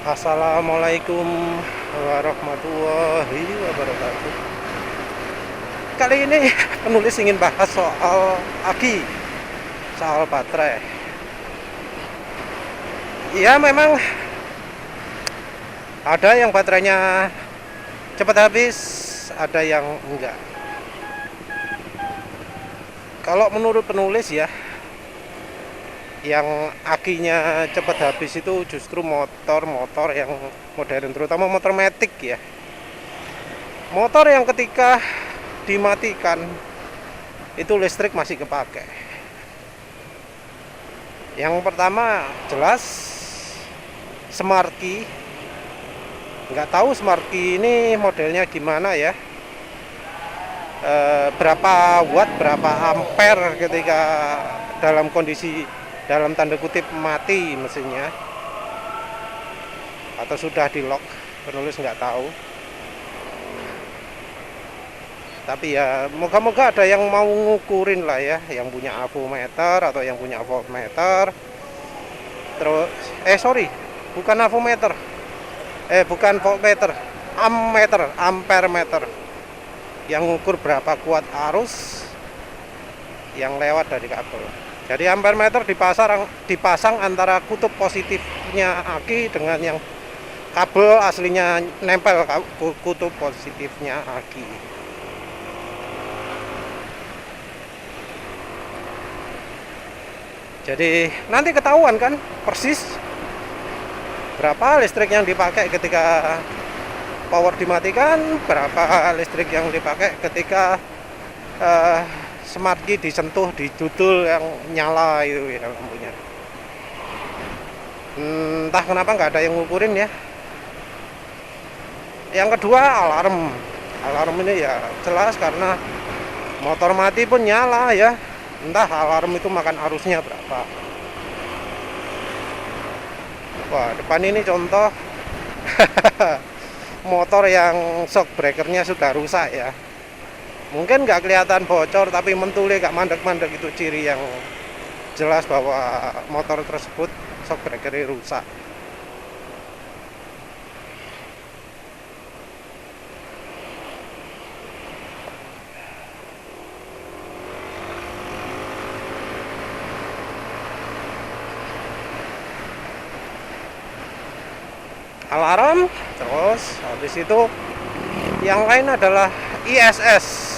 Assalamualaikum warahmatullahi wabarakatuh. Kali ini penulis ingin bahas soal aki, soal baterai. Ya memang ada yang baterainya cepat habis, ada yang enggak. Kalau menurut penulis ya, yang akinya cepat habis itu justru motor-motor yang modern, terutama motor matic ya. Motor yang ketika dimatikan itu listrik masih kepake. Yang pertama jelas Smarky. Nggak tahu Smarky ini modelnya gimana ya, berapa watt, berapa ampere ketika dalam kondisi dalam tanda kutip mati mesinnya, atau sudah di lock, penulis nggak tahu. Tapi ya moga-moga ada yang mau ngukurin lah ya, yang punya avometer atau yang punya voltmeter. Terus bukan avometer, bukan voltmeter, ammeter, ampere meter, yang ngukur berapa kuat arus yang lewat dari kabel. Jadi ampere meter dipasang antara kutub positifnya aki dengan yang kabel aslinya nempel kutub positifnya aki. Jadi nanti ketahuan kan persis berapa listrik yang dipakai ketika power dimatikan, berapa listrik yang dipakai ketika Smarky disentuh, didudul yang nyala itu ya lampunya. Entah kenapa nggak ada yang ngukurin ya. Yang kedua alarm ini ya jelas karena motor mati pun nyala ya, entah alarm itu makan arusnya berapa. Wah, depan ini contoh motor yang shock breakernya sudah rusak ya. Mungkin nggak kelihatan bocor, tapi mentule gak mandek-mandek, itu ciri yang jelas bahwa motor tersebut shock breakernya rusak. Alarm, terus habis itu yang lain adalah ISS,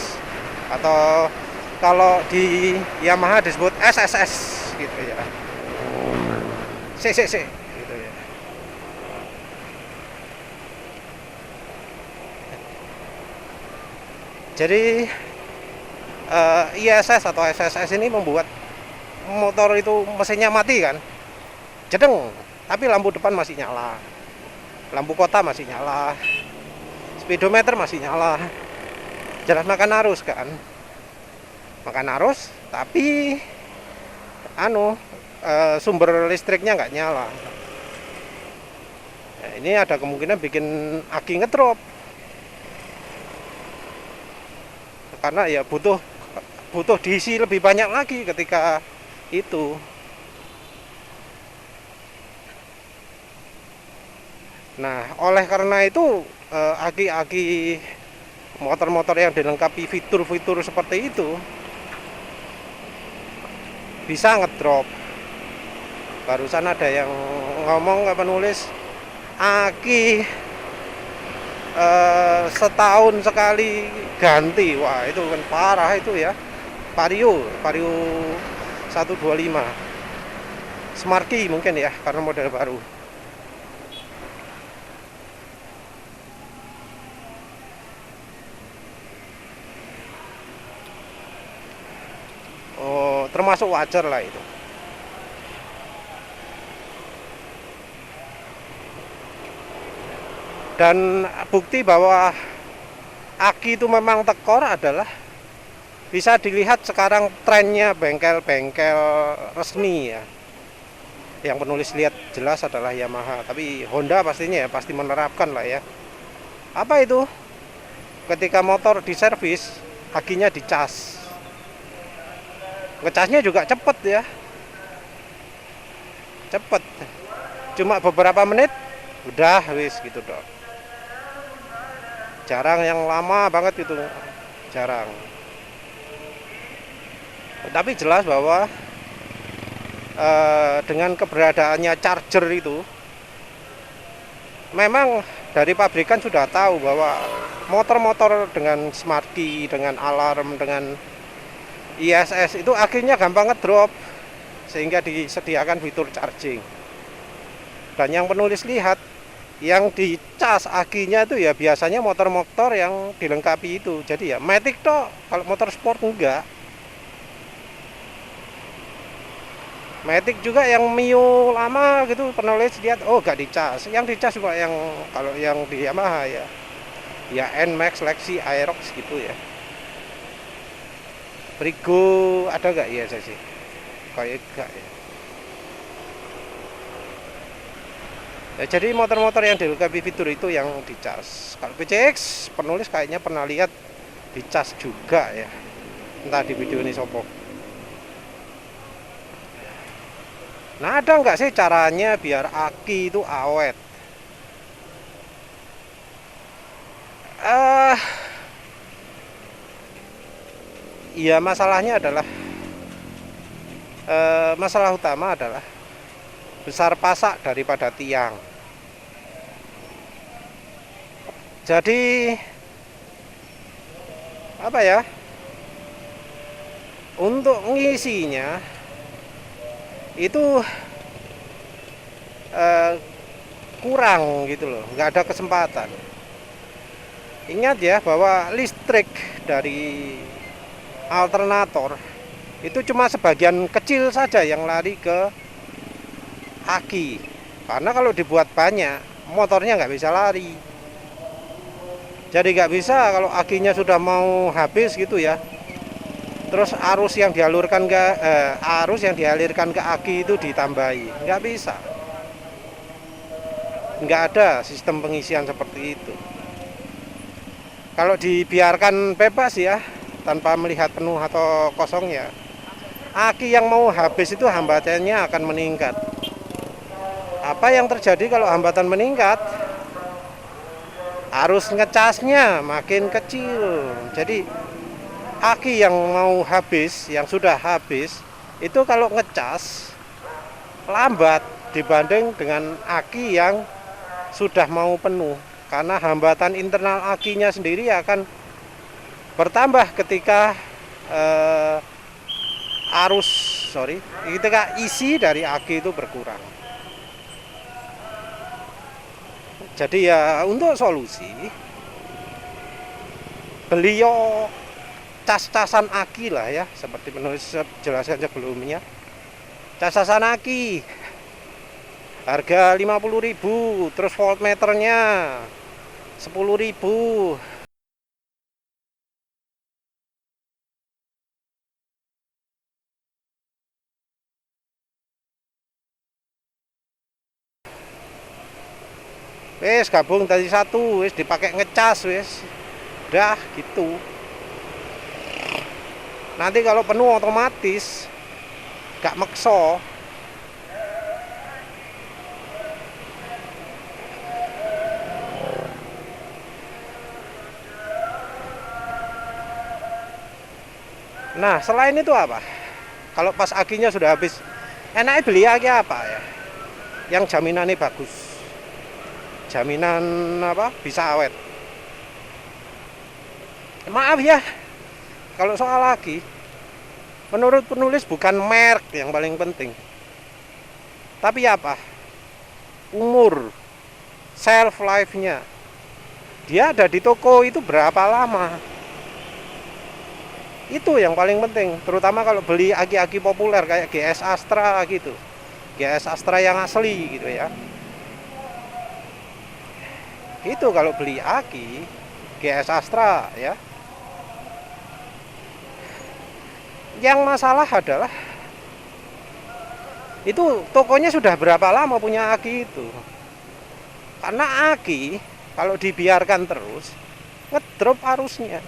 atau kalau di Yamaha disebut SSS gitu ya, CCC gitu ya. Jadi ISS atau SSS ini membuat motor itu mesinnya mati kan, jedeng, tapi lampu depan masih nyala, lampu kota masih nyala, speedometer masih nyala. Jelas makan arus kan, makan arus, tapi sumber listriknya nggak nyala. Nah, ini ada kemungkinan bikin aki ngedrop, karena ya butuh diisi lebih banyak lagi ketika itu. Nah, oleh karena itu aki-aki motor-motor yang dilengkapi fitur-fitur seperti itu bisa ngedrop. Barusan ada yang ngomong, penulis, aki setahun sekali ganti. Wah, itu kan parah itu ya. Vario 125 Smarky mungkin ya, karena model baru. Oh, termasuk wajar lah itu. Dan bukti bahwa aki itu memang tekor adalah bisa dilihat sekarang trennya bengkel-bengkel resmi ya. Yang penulis lihat jelas adalah Yamaha, tapi Honda pastinya ya pasti menerapkan lah ya. Apa itu? Ketika motor diservis, akinya dicas. Ngecasnya juga cepet ya, cepet, cuma beberapa menit udah wis gitu dong. Jarang yang lama banget itu, jarang. Tapi jelas bahwa dengan keberadaannya charger itu, memang dari pabrikan sudah tahu bahwa motor-motor dengan smart key, dengan alarm, dengan ISS itu akhirnya gampang ngedrop, sehingga disediakan fitur charging. Dan yang penulis lihat, yang dicas akinya itu ya biasanya motor-motor yang dilengkapi itu. Jadi ya Matic toh, kalau motor sport enggak. Matic juga yang Mio lama gitu penulis lihat, oh enggak dicas. Yang dicas juga yang kalau yang di Yamaha ya NMAX, Lexi, Aerox gitu ya. Prigo ada enggak ya saya sih? Kayak enggak ya. Ya, jadi motor-motor yang dilengkapi fitur itu yang dicas. Kalau PCX penulis kayaknya pernah lihat dicas juga ya. Entah di video ini sopo. Nah, ada nggak sih caranya biar aki itu awet? Ya masalahnya adalah masalah utama adalah besar pasak daripada tiang. Jadi apa ya? Untuk ngisinya itu kurang gitu loh, nggak ada kesempatan. Ingat ya bahwa listrik dari alternator itu cuma sebagian kecil saja yang lari ke aki, karena kalau dibuat banyak motornya nggak bisa lari. Jadi nggak bisa kalau akinya sudah mau habis gitu ya, terus arus yang dialirkan ke aki itu ditambahi, nggak bisa. Nggak ada sistem pengisian seperti itu. Kalau dibiarkan bebas ya, tanpa melihat penuh atau kosongnya, aki yang mau habis itu hambatannya akan meningkat. Apa yang terjadi kalau hambatan meningkat? Arus ngecasnya makin kecil. Jadi aki yang mau habis, yang sudah habis, itu kalau ngecas lambat dibanding dengan aki yang sudah mau penuh. Karena hambatan internal akinya sendiri akan bertambah ketika ketika isi dari aki itu berkurang. Jadi ya untuk solusi, beliau cas-casan aki lah ya, seperti penulis jelaskan sebelumnya. Cas-casan aki harga 50.000, terus voltmeternya 10.000. Wes gabung tadi satu, wes dipakai ngecas wes. Udah gitu. Nanti kalau penuh otomatis gak makso. Nah, selain itu apa? Kalau pas akinya sudah habis, enaknya beli aki apa ya? Yang jaminannya bagus. Jaminan apa? Bisa awet. Maaf ya, kalau soal aki, menurut penulis bukan merek yang paling penting, tapi apa? Umur, shelf life-nya. Dia ada di toko itu berapa lama? Itu yang paling penting, terutama kalau beli aki-aki populer kayak GS Astra gitu. GS Astra yang asli gitu ya. Itu kalau beli aki GS Astra ya. Yang masalah adalah itu tokonya sudah berapa lama punya aki itu. Karena aki kalau dibiarkan terus ngedrop arusnya.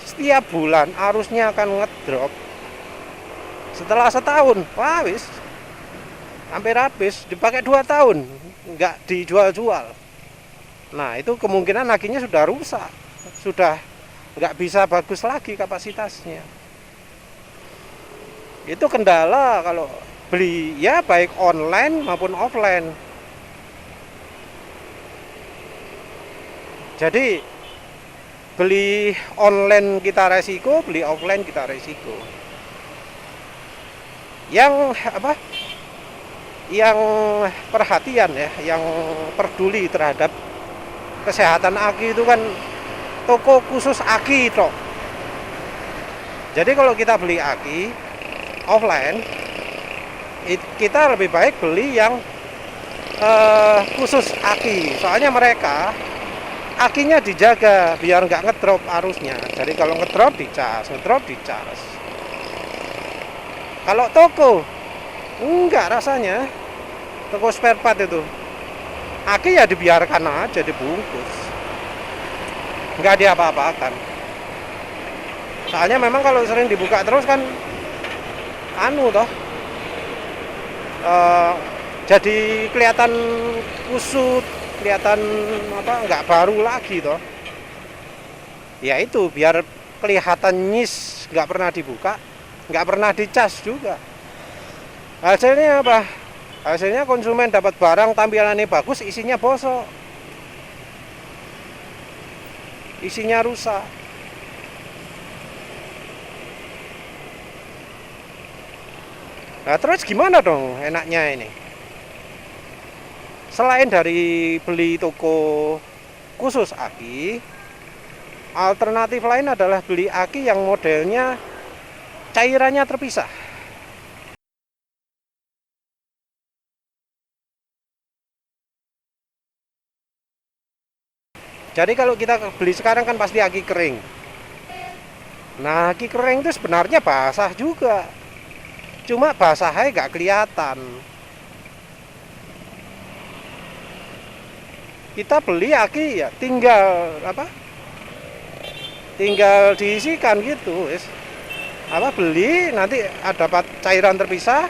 Setiap bulan arusnya akan ngedrop. Setelah setahun, wah wis hampir habis, dipakai 2 tahun nggak dijual-jual. Nah itu kemungkinan akinya sudah rusak, sudah nggak bisa bagus lagi kapasitasnya. Itu kendala kalau beli ya, baik online maupun offline. Jadi beli online kita resiko, beli offline kita resiko. Yang apa? Yang perhatian ya, yang peduli terhadap kesehatan aki itu kan toko khusus aki toh. Jadi kalau kita beli aki offline, kita lebih baik beli yang khusus aki. Soalnya mereka akinya dijaga biar nggak ngedrop arusnya. Jadi kalau ngedrop dicas, Kalau toko enggak rasanya. Toko spare part itu aki ya dibiarkan aja, dibungkus, nggak diapa-apakan. Soalnya memang kalau sering dibuka terus kan jadi kelihatan kusut, kelihatan nggak baru lagi toh. Ya itu biar kelihatan nyis, nggak pernah dibuka, nggak pernah dicas juga. Hasilnya apa? Hasilnya konsumen dapat barang tampilannya bagus, isinya bosok, isinya rusak. Nah terus gimana dong enaknya ini? Selain dari beli toko khusus aki, alternatif lain adalah beli aki yang modelnya cairannya terpisah. Jadi kalau kita beli sekarang kan pasti aki kering. Nah aki kering itu sebenarnya basah juga, cuma basahnya nggak kelihatan. Kita beli aki ya tinggal diisikan gitu, beli nanti ada cairan terpisah,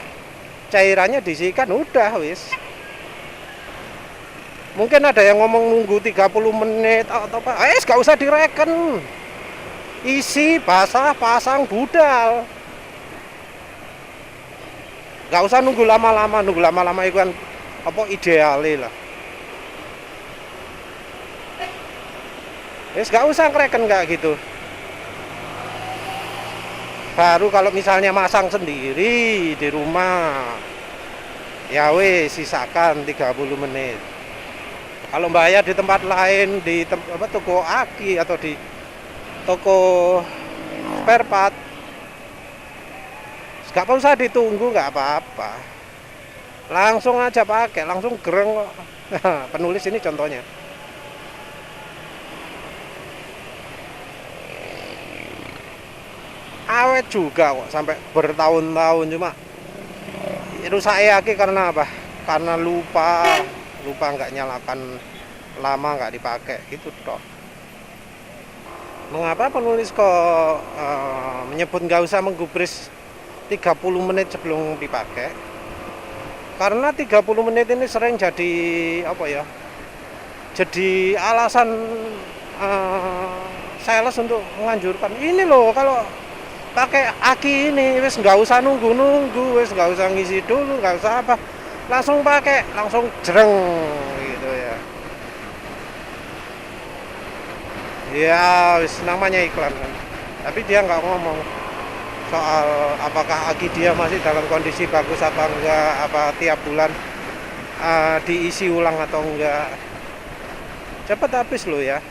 cairannya diisikan udah wis. Mungkin ada yang ngomong nunggu 30 menit atau apa, gak usah direken. Isi, basah, pasang, budal. Gak usah nunggu lama-lama itu kan idealnya lah. Gak usah ngereken kayak gitu. Baru kalau misalnya masang sendiri di rumah, ya wes sisakan 30 menit. Kalau bayar di tempat lain, di toko aki atau di toko spare part, nggak usah ditunggu, nggak apa-apa. Langsung aja pakai, langsung gereng. Penulis ini contohnya. Awet juga kok sampai bertahun-tahun, cuma rusak aki karena apa? Karena lupa nggak nyalakan, lama nggak dipakai gitu toh. Mengapa penulis kok menyebut nggak usah menggubris 30 menit sebelum dipakai? Karena 30 menit ini sering jadi jadi alasan sales untuk menganjurkan ini loh, kalau pakai aki ini wes nggak usah nunggu, wes nggak usah ngisi dulu, nggak usah apa, langsung pakai, langsung jereng gitu ya. Ya wis namanya iklan kan, tapi dia nggak ngomong soal apakah aki dia masih dalam kondisi bagus apa enggak, apa tiap bulan diisi ulang atau enggak. Cepet habis loh ya.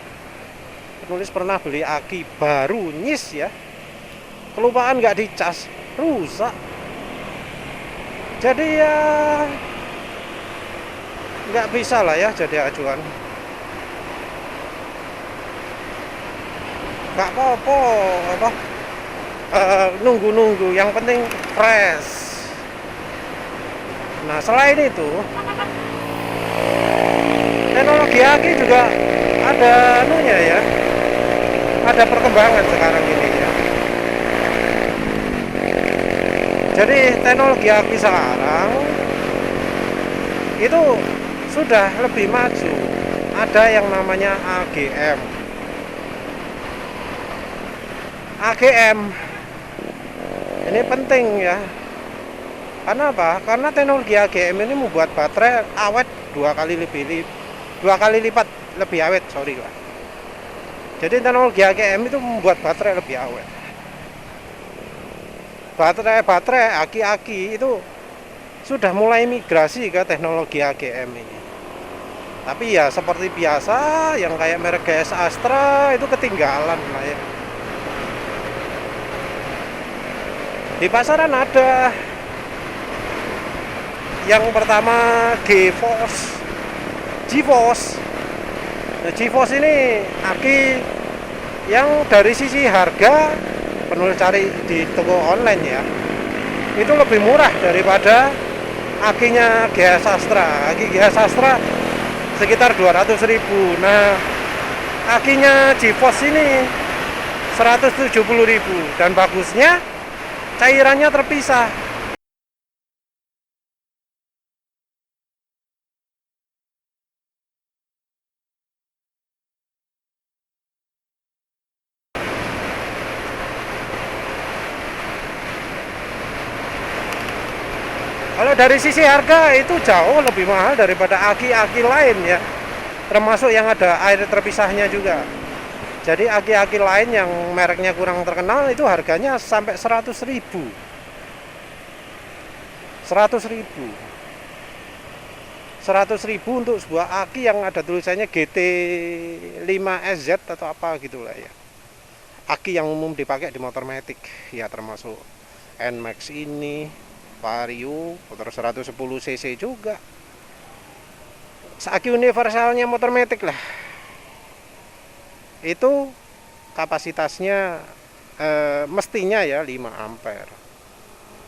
Penulis pernah beli aki baru nyis ya, kelupaan nggak dicas, rusak. Jadi ya nggak bisa lah ya jadi acuan. Nggak apa-apa nunggu, yang penting fresh. Nah selain itu, teknologi aki juga ada ya, ada perkembangan sekarang ini ya. Jadi teknologi aki sekarang itu sudah lebih maju. Ada yang namanya AGM. AGM ini penting ya. Karena apa? Karena teknologi AGM ini membuat baterai awet dua kali lipat lebih awet, sorry lah. Jadi teknologi AGM itu membuat baterai lebih awet. Baterai aki-aki itu sudah mulai migrasi ke teknologi AGM ini. Tapi ya seperti biasa, yang kayak merek GS Astra itu ketinggalan lah ya. Di pasaran ada yang pertama GeForce. Nah, GeForce ini aki yang dari sisi harga penulis cari di toko online ya, itu lebih murah daripada akinya GS Astra. Aki GS Astra sekitar 200.000. Nah, akinya GeForce ini 170.000 dan bagusnya cairannya terpisah. Kalau dari sisi harga itu jauh lebih mahal daripada aki-aki lain ya, termasuk yang ada air terpisahnya juga. Jadi aki-aki lain yang mereknya kurang terkenal itu harganya sampai 100.000. 100.000. 100.000 untuk sebuah aki yang ada tulisannya GT5SZ atau apa gitulah ya. Aki yang umum dipakai di motor matic ya, termasuk NMAX ini, Vario, motor 110 cc juga. Aki universalnya motor matic lah. Itu kapasitasnya mestinya ya 5 ampere.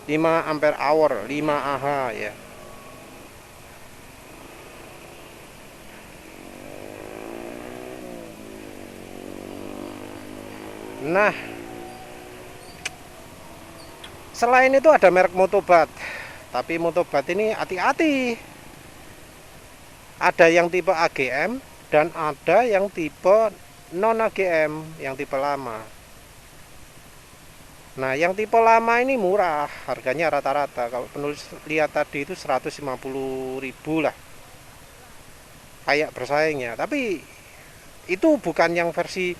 5 ampere hour, 5 Ah ya. Nah, selain itu ada merek Motobat. Tapi Motobat ini hati-hati. Ada yang tipe AGM dan ada yang tipe non AGM, yang tipe lama. Nah, yang tipe lama ini murah, harganya rata-rata. Kalau penulis lihat tadi itu 150.000 lah. Kayak bersaingnya. Tapi itu bukan yang versi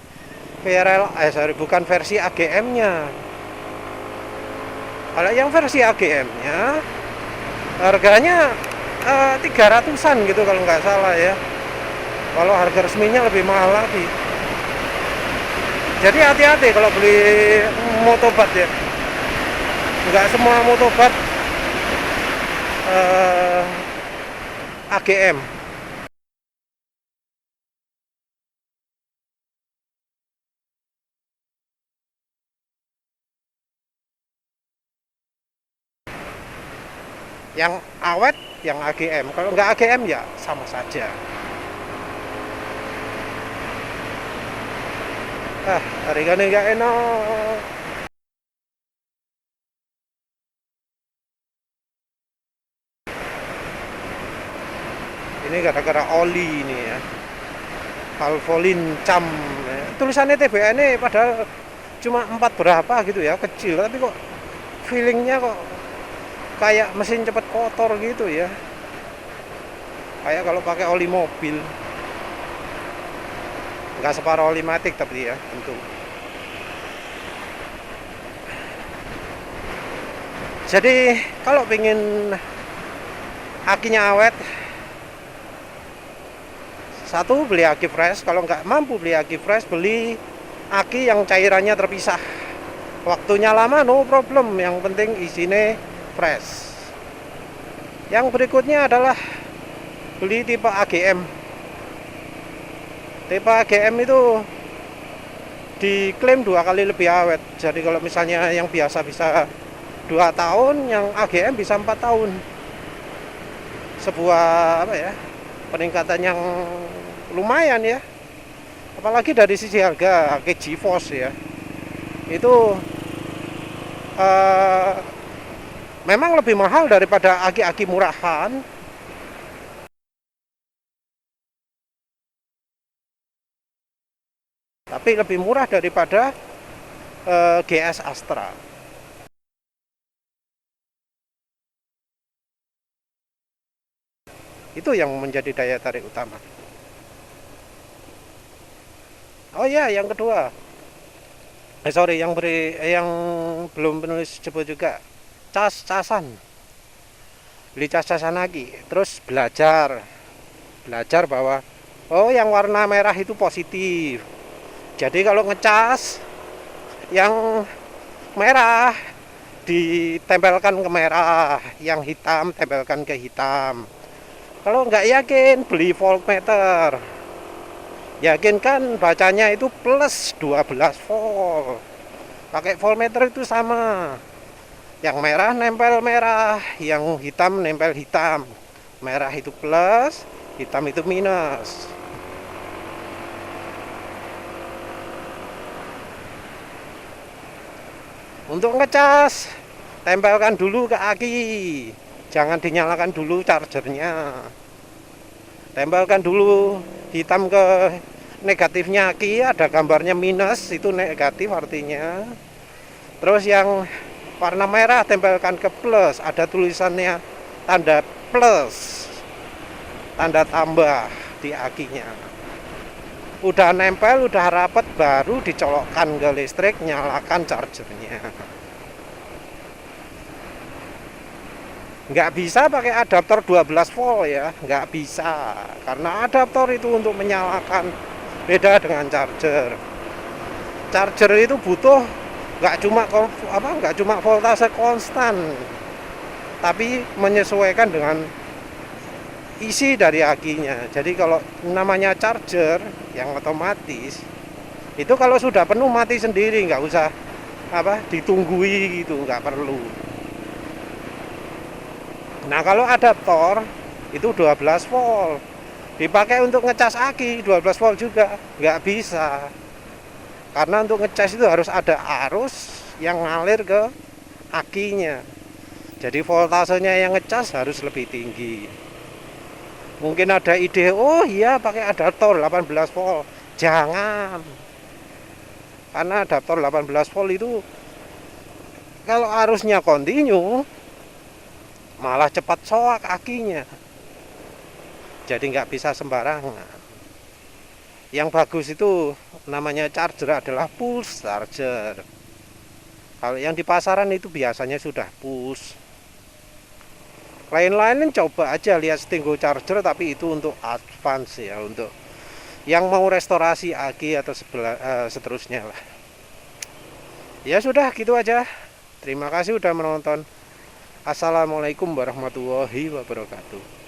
bukan versi AGM-nya. Kalau yang versi AGM-nya harganya 300-an gitu kalau nggak salah ya. Kalau harga resminya lebih mahal lagi. Jadi hati-hati kalau beli Motobat ya. Nggak semua Motobat AGM. Yang awet yang AGM, kalau nggak AGM ya sama saja. Harganya nggak enak. Ini gara-gara oli ini ya, Valvoline cam ya. Tulisannya TBN padahal cuma 4 berapa gitu ya, kecil, tapi kok feelingnya kok kayak mesin cepet kotor gitu ya, kayak kalau pakai oli mobil. Nggak separah oli matic tapi ya tentu. Jadi kalau pengen akinya awet, satu beli aki fresh. Kalau nggak mampu beli aki fresh, beli aki yang cairannya terpisah. Waktunya lama no problem, yang penting isinya fresh. Yang berikutnya adalah beli tipe AGM. Tipe AGM itu diklaim 2 kali lebih awet. Jadi kalau misalnya yang biasa bisa 2 tahun, yang AGM bisa 4 tahun. Sebuah apa ya, peningkatan yang lumayan ya. Apalagi dari sisi harga, GeForce ya, itu memang lebih mahal daripada aki-aki murahan, tapi lebih murah daripada GS Astra. Itu yang menjadi daya tarik utama. Oh ya, yang kedua, sorry, yang belum penulis sebut juga, cas-casan, beli cas-casan lagi, terus belajar bahwa oh yang warna merah itu positif. Jadi kalau ngecas yang merah ditempelkan ke merah, yang hitam tempelkan ke hitam. Kalau nggak yakin, beli voltmeter. Yakin kan bacanya itu plus 12 volt. Pakai voltmeter itu sama. Yang merah nempel merah, yang hitam nempel hitam. Merah itu plus, hitam itu minus. Untuk ngecas, tempelkan dulu ke aki. Jangan dinyalakan dulu chargernya. Tempelkan dulu hitam ke negatifnya aki, ada gambarnya minus, itu negatif artinya. Terus yang warna merah tempelkan ke plus, ada tulisannya tanda plus, tanda tambah di akinya. Udah nempel, udah rapet, baru dicolokkan ke listrik, nyalakan chargernya. Nggak bisa pakai adaptor 12 volt ya, nggak bisa, karena adaptor itu untuk menyalakan, beda dengan charger. Charger itu butuh nggak cuma voltase konstan, tapi menyesuaikan dengan isi dari akinya. Jadi kalau namanya charger yang otomatis itu kalau sudah penuh mati sendiri, nggak usah ditunggui gitu, nggak perlu. Nah kalau adaptor itu 12 volt, dipakai untuk ngecas aki 12 volt juga nggak bisa, karena untuk ngecas itu harus ada arus yang ngalir ke akinya. Jadi voltasenya yang ngecas harus lebih tinggi. Mungkin ada ide, oh iya pakai adaptor 18 volt. Jangan, karena adaptor 18 volt itu kalau arusnya kontinu malah cepat soak akinya. Jadi nggak bisa sembarangan. Yang bagus itu namanya charger adalah pulse charger. Kalau yang di pasaran itu biasanya sudah push. Lain-lain coba aja lihat Stinggo charger, tapi itu untuk advance ya, untuk yang mau restorasi aki atau seterusnya lah. Ya sudah gitu aja. Terima kasih udah menonton. Assalamualaikum warahmatullahi wabarakatuh.